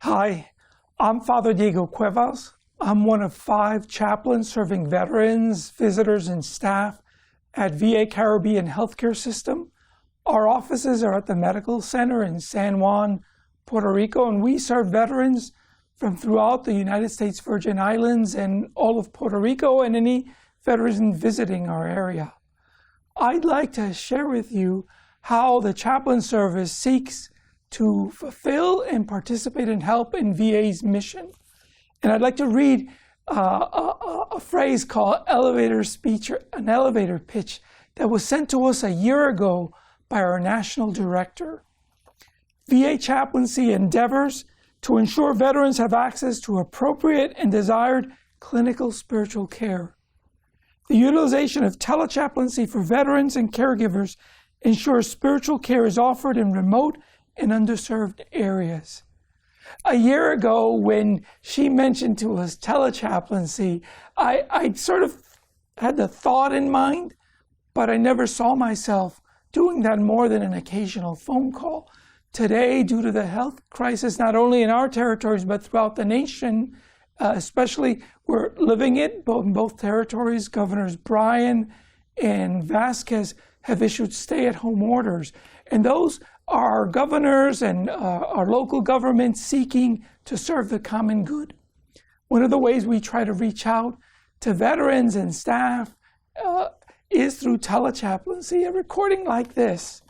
Hi, I'm Father Diego Cuevas. I'm one of 5 chaplains serving veterans, visitors, and staff at VA Caribbean Healthcare System. Our offices are at the Medical Center in San Juan, Puerto Rico, and we serve veterans from throughout the United States Virgin Islands and all of Puerto Rico and any veterans visiting our area. I'd like to share with you how the chaplain service seeks to fulfill and participate and help in VA's mission. And I'd like to read a phrase called elevator speech, or an elevator pitch that was sent to us a year ago by our national director. VA chaplaincy endeavors to ensure veterans have access to appropriate and desired clinical spiritual care. The utilization of telechaplaincy for veterans and caregivers ensures spiritual care is offered in remote and underserved areas. A year ago, when she mentioned to us telechaplaincy, I sort of had the thought in mind, but I never saw myself doing that more than an occasional phone call. Today, due to the health crisis, not only in our territories, but throughout the nation, especially we're living it in both territories. Governors Bryan and Vasquez have issued stay-at-home orders, and those are governors and our local government seeking to serve the common good. One of the ways we try to reach out to veterans and staff is through telechaplaincy. A recording like this,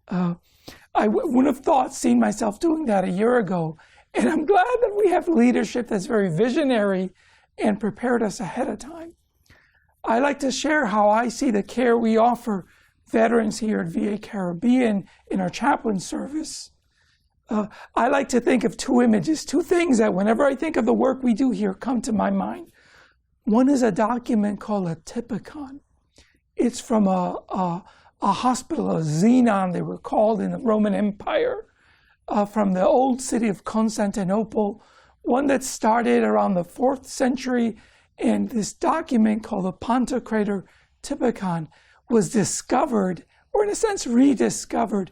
I wouldn't have seen myself doing that a year ago, and I'm glad that we have leadership that's very visionary and prepared us ahead of time. I like to share how I see the care we offer veterans here at VA Caribbean in our chaplain service. I like to think of 2 images, 2 things that whenever I think of the work we do here come to my mind. One is a document called a typicon. It's from a hospital, a xenon they were called in the Roman Empire, from the old city of Constantinople, one that started around the 4th century, and this document called the Pantocrator Typicon was discovered, or in a sense rediscovered,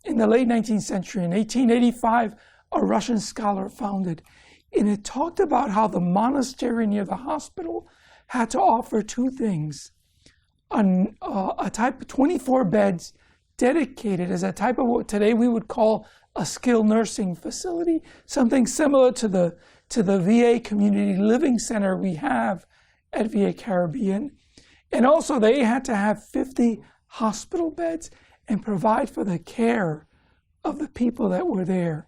in the late 19th century. In 1885, a Russian scholar found it. And it talked about how the monastery near the hospital had to offer 2 things. A type of 24 beds dedicated as a type of what today we would call a skilled nursing facility, something similar to the VA Community Living Center we have at VA Caribbean. And also they had to have 50 hospital beds and provide for the care of the people that were there.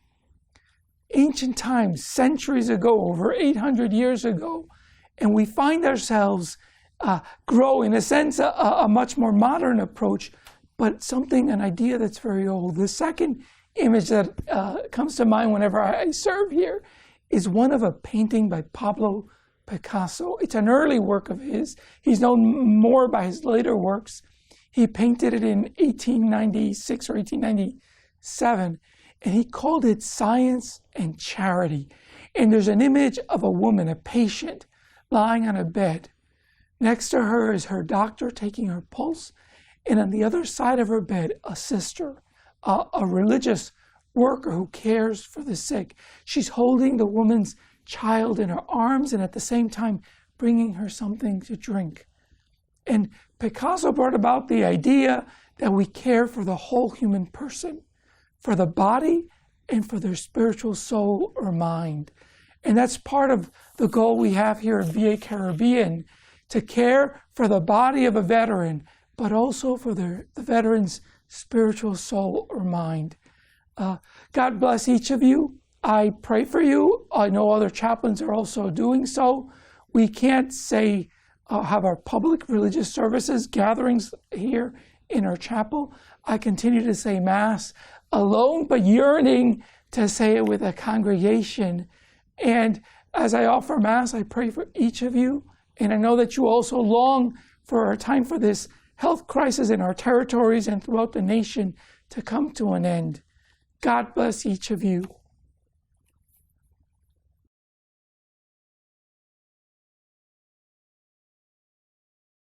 Ancient times, centuries ago, over 800 years ago, and we find ourselves grow, in a sense, a much more modern approach, but an idea that's very old. The second image that comes to mind whenever I serve here is one of a painting by Pablo Picasso. It's an early work of his. He's known more by his later works. He painted it in 1896 or 1897, and he called it Science and Charity. And there's an image of a woman, a patient, lying on a bed. Next to her is her doctor taking her pulse, and on the other side of her bed, a sister, a religious worker who cares for the sick. She's holding the woman's child in her arms and at the same time bringing her something to drink. And Picasso brought about the idea that we care for the whole human person, for the body and for their spiritual soul or mind. And that's part of the goal we have here at VA Caribbean, to care for the body of a veteran, but also for the veteran's spiritual soul or mind. God bless each of you. I pray for you. I know other chaplains are also doing so. We can't have our public religious services gatherings here in our chapel. I continue to say Mass alone, but yearning to say it with a congregation. And as I offer Mass, I pray for each of you. And I know that you also long for a time for this health crisis in our territories and throughout the nation to come to an end. God bless each of you.